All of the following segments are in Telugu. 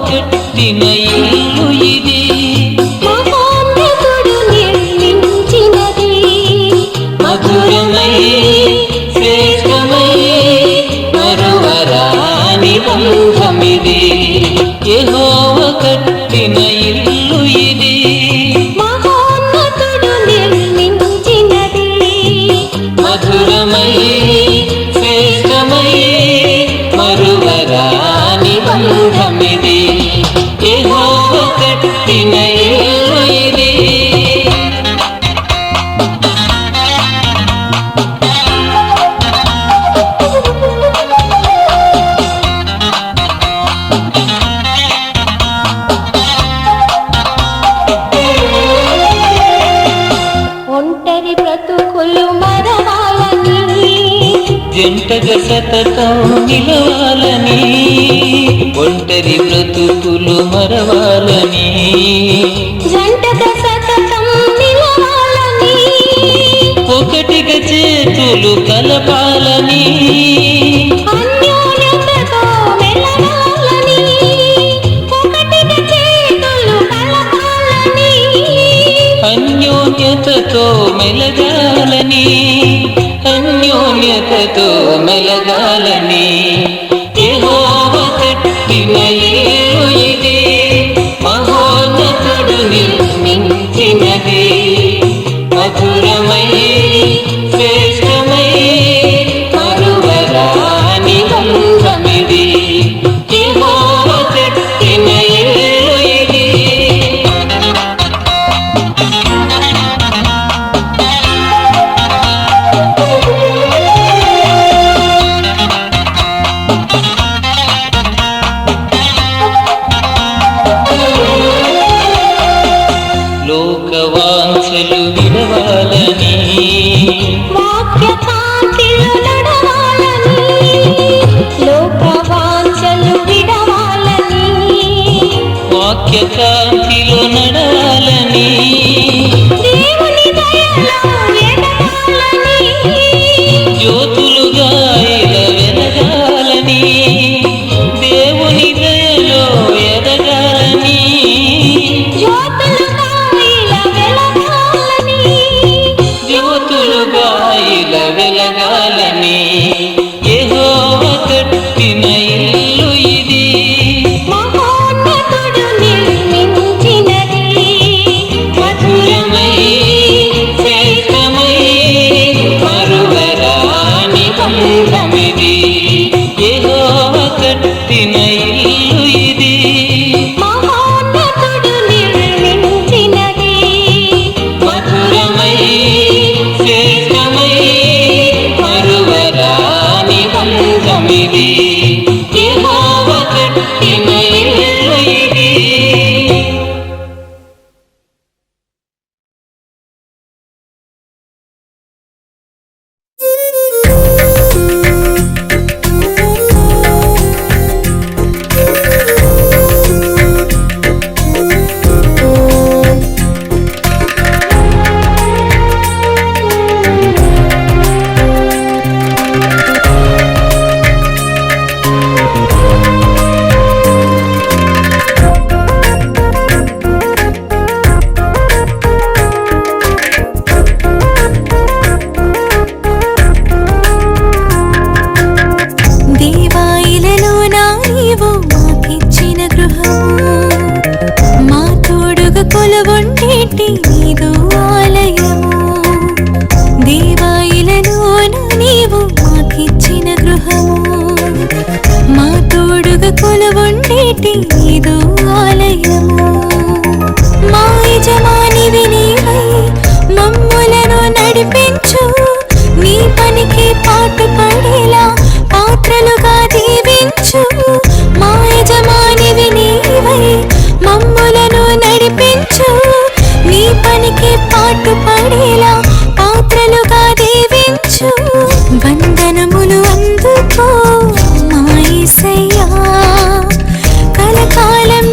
కట్టిన ఇల్లు ఇది, మహోన్నతుడు నిర్మించినది. మధురమై శ్రేష్టమై మరువరాని బంధమిది. యెహోవా కట్టిన ఇల్లు ఇది, మహోన్నతుడు నిర్మించినది. మధురమై శ్రేష్టమై మరువరాని బంధమిది. యెహోవా కట్టిన ఇల్లు ఇది. ఒంటరి బ్రతుకులు మరవాలని, జంటగా సతతం నిలవాలని, ఒంటరి బ్రతుకులు మరవాలని, జంటగా సతతం నిలవాలని, ఒకటిగా చేతులు కలపాలని, అన్యోన్యతతో మెలగాలని, ఒకటిగా చేతులు కలపాలని, అన్యోన్యతతో మెలగాలని, అన్యోన్యతతో మెలగాలని. యెహోవా కట్టిన ఇల్లు ఇది, మహోన్నతుడు నిర్మించినది. మధురమై శ్రేష్టమై మరువరాని బంధమిది. యెహోవా కట్టిన ఇల్లు ఇది. లోకవాంఛలు విడవాలని, వాక్య కాంతిలో నడవాలని, లోకవాంఛలు విడవాలని, వాక్య కాంతిలో నడవాలని, దేవుని దయలో ఎదగాలని, జ్యోతులుగా ఇలా వెలగాలని, దేవుని దయలో ఎదగాలని, జ్యోతులుగా ఇలా వెలగాలని, జ్యోతులుగా ఇలా వెలగాలని. యెహోవా కట్టిన ఇల్లు ఇది, మహోన్నతుడు నిర్మించినది. మధురమై శ్రేష్టమై మరువరాని బంధమిది. యెహోవా కట్టిన ఇల్లు ఇది, మహోన్నతుడు నిర్మించినది. మధురమై శ్రేష్టమై మరువరాని బంధమిది. యెహోవా కట్టిన ఇల్లు ఇది. కొలువుండేటి నీదు ఆలయము. మా యజమానివి నీవై మమ్ములను నడిపించు. నీ పనికి పాటుపడేలా పాత్రలుగా దీవించు. మా యజమానివి నీవై మమ్ములను నడిపించు. నీ పనికి పాటుపడేలా పాత్రలుగా దీవించు. వందనములు అందుకో మా యేసయ్యా, కలకాలం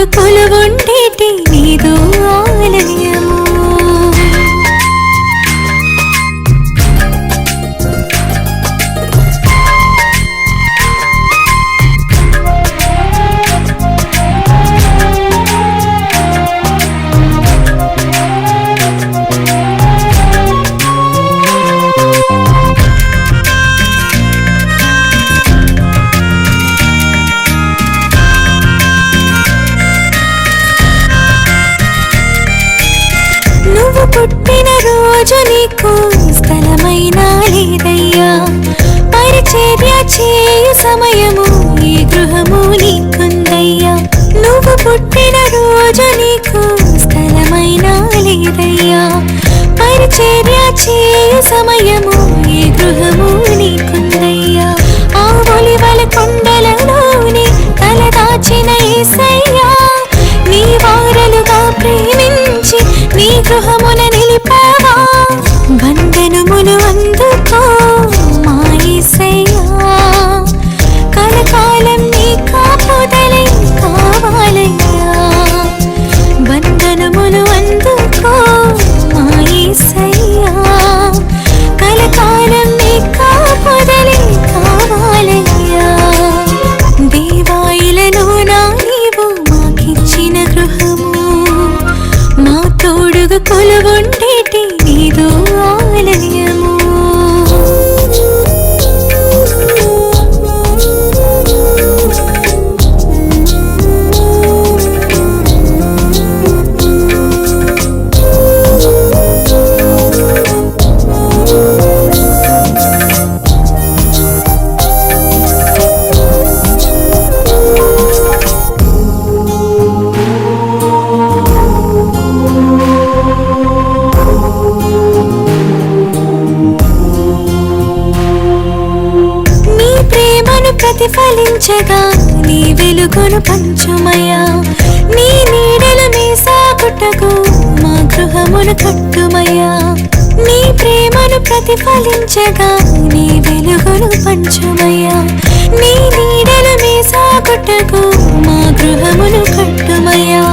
తోడుగా కొలువుండేటి నీదు ఆలయము. నువ్వు పుట్టిన రోజు నీకు స్థలమైనా లేదయ్యా, పరిచర్య చేయు సమయము ఈ గృహము నీకుందయ్యా. నువ్వు పుట్టిన రోజు నీకు స్థలమైనా లేదయ్యా, పరిచర్య చేయు సమయము ఈ గృహము నీకుందయ్యా. ఆ ఒలివల కొండలలోని తలదాచిన యేసయ్యా, నీ వారలుగా ప్రేమించి నీ గృహమున నిలిపావా. వందనములు అందుకో మా యేసయ్యా, కలకాలం నీ కాపుదలే కావాలయ్యా. వందనములు అందుకో మా యేసయ్యా, కలకాలం నీ కాపుదలే కావాలయ్యా. దేవాయిలలో నా నీవు మాకిచ్చిన గృహము, మా తోడుగా కొలువుండేటి నీదు ఆలయము. ప్రతిఫలించగా నీ వెలుగును పంచుమయా, నీ నీడలు మేసాకుటకు మా గృహమును కట్టుమయా. నీ ప్రేమను ప్రతిఫలించగా నీ వెలుగును పంచుమయా, నీ నీడలు మేసాకుటకు మా గృహమును కట్టుమయా.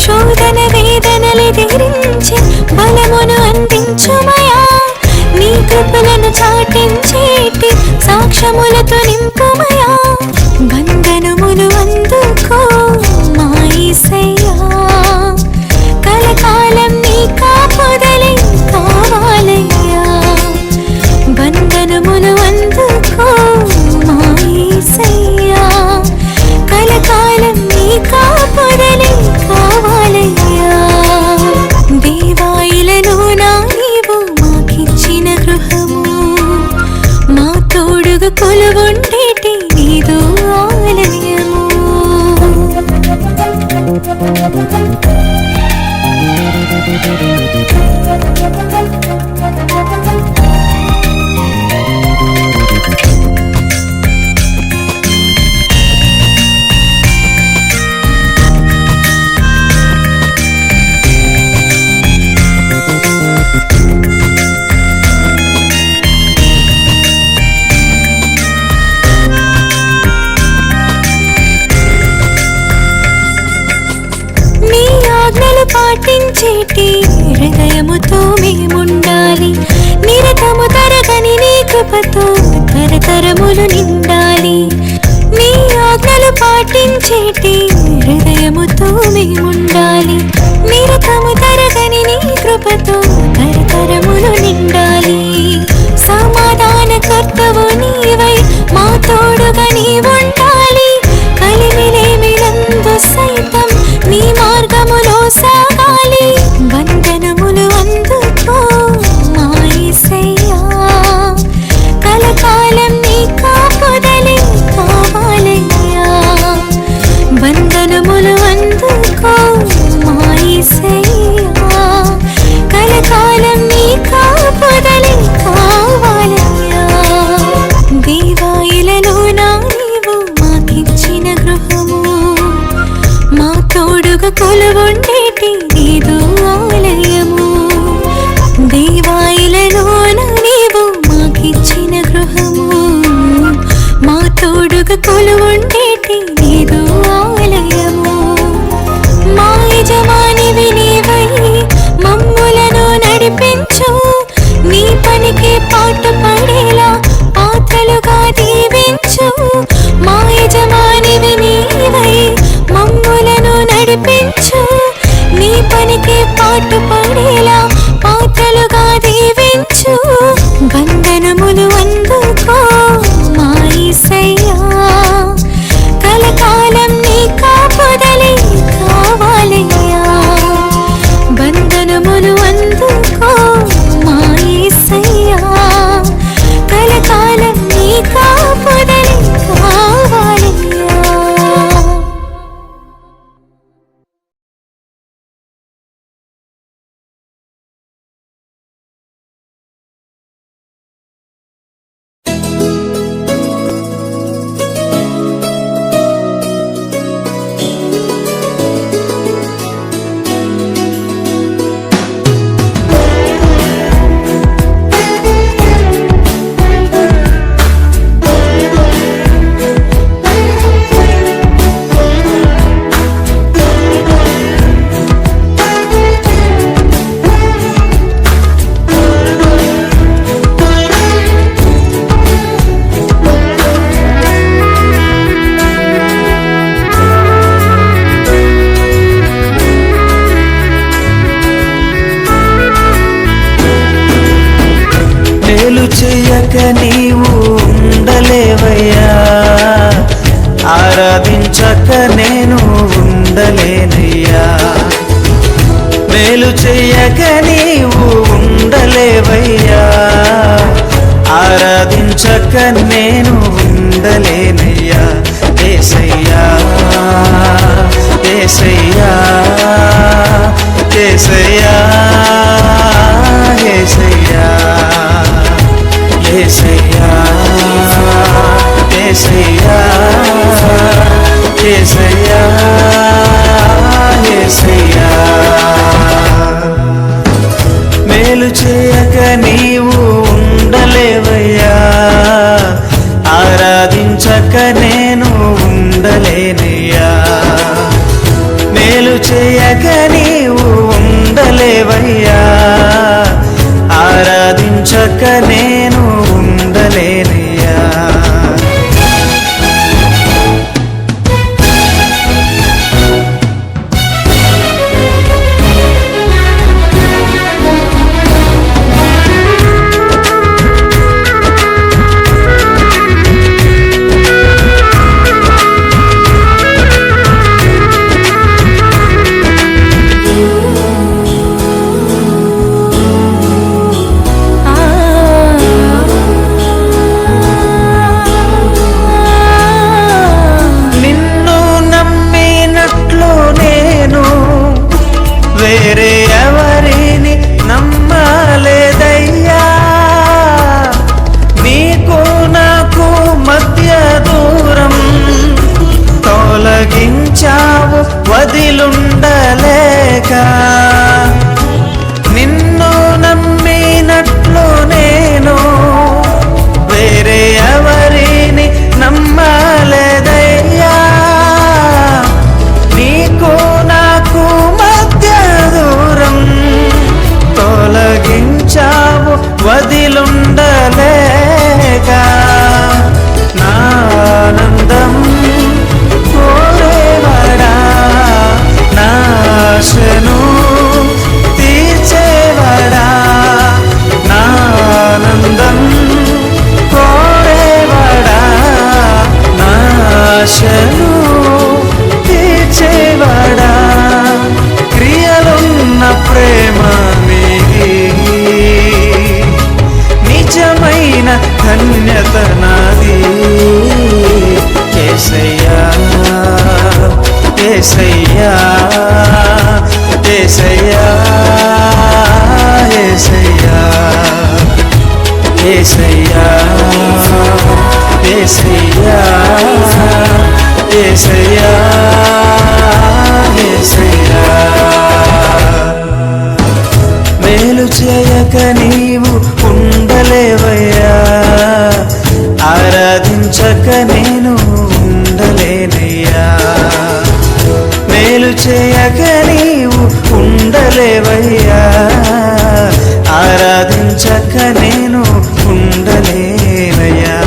శోధన వేదనలెదిరించి బలమును అందించుమయా, నీ కృపలను చాటించేటి సాక్ష్యములతో నింపుమయా. వందనములు అందుకో మా యేసయ్యా, కలకాలం నీ కాపుదలే కావాలయ్యా. వందనములు అందుకో మా యేసయ్యా, కలకాలం నీ కాపుదలే కావాలయ్యా. దేవాయిలలో నా నీవు మాకిచ్చిన గృహము, మా తోడుగా కొలువుండేటి నీదు ఆలయము. పాటించేటి హృదయముతో మేముండాలి, నిరతము తరగని నీ కృపతో తరతరములు నిండాలి. నీ ఆజ్ఞలు పాటించేటి హృదయముతో మేముండాలి, నిరతము తరగని నీ కృపతో తరతరములు నిండాలి. సమాధానకర్తవు నీవై మా తోడుగా నీవుండాలి, కలిమిలేమిలందు సైతం నీ మార్గములో సాగాలి. వందనములు అందుకో మా యేసయ్యా, కలకాలం నీ కాపుదలే కావాలయ్యా. వందనములు అందుకో మా యేసయ్యా, కలకాలం నీ కాపుదలే కావాలయ్యా. దేవాయిలలో నా నీవు మాకిచ్చిన గృహము, మా తోడుగా కొలువుండేటి నీదు ఆలయము. దేవాయిలలో నా నీవు మాకిచ్చిన గృహము, మా తోడుగా కొలువుండేటి నీదు ఆలయము. చెయ్యక నీవు ఉండలేవయ్యా, ఆరాధించక నేను ఉండలేనయ్యా. మేలు చెయ్యక నీవు ఉండలేవయ్యా, ఆరాధించక నేను ఉండలేనయ్యా. యేసయ్యా యేసయ్యా యేసయ్యా యేసయ్యా యేసయ్యా యేసయ్యా యేసయ్యా యేసయ్యా. మేలు చేయక నీవు ఉండలేవయ్యా, ఆరాధించక నేను ఉండలేనయ్యా. మేలు చేయక నీవు ఉండలేవయ్యా, ఆరాధించక నేను ఉండలేనయ్యా. వేరే ఎవరిని నమ్మలేదయ్యా, నీకు నాకు మధ్య దూరం తొలగించావు వదిలుండలేక. నిన్ను నమ్మినట్లు నేను వేరే ఎవరిని నమ్మలేదయ్యా, నీకు నాకు తొలగించావు వదిలుండలేక. నా ఆనందం కోరేవాడా, నా ఆశను తీర్చేవాడా, నా ఆనందం కోరేవాడా, నా ఆశను తీర్చేవాడా. క్రియలున్న ప్రేమ నిజమైన ధన్యత నాది. యేసయ్యా యేసయ్యా యేసయ్యా యేసయ్యా యేసయ్యా యేసయ్యా యేసయ్యా యేసయ్యా. మేలు చేయక నీవు ఉండలేవయ్యా, ఆరాధించక నేను ఉండలేనయ్యా. మేలు చేయక నీవు ఉండలేవయ్యా, ఆరాధించక నేను ఉండలేనయ్యా.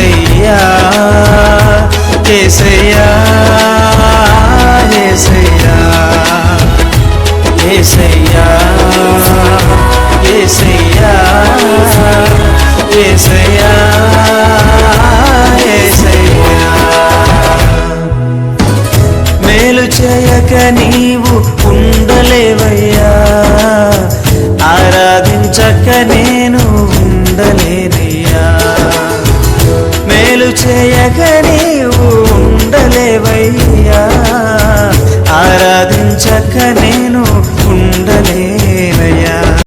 ఏసయ్యా ఏసయ్యా ఏసయ్యా ఏసయ్యా ఏసయ్యా ఏసయ్యా ఏసయ్యా మేలు చేయక నీవు ఉండలేవయ్యా ఆరాధించక నేను ఉండలే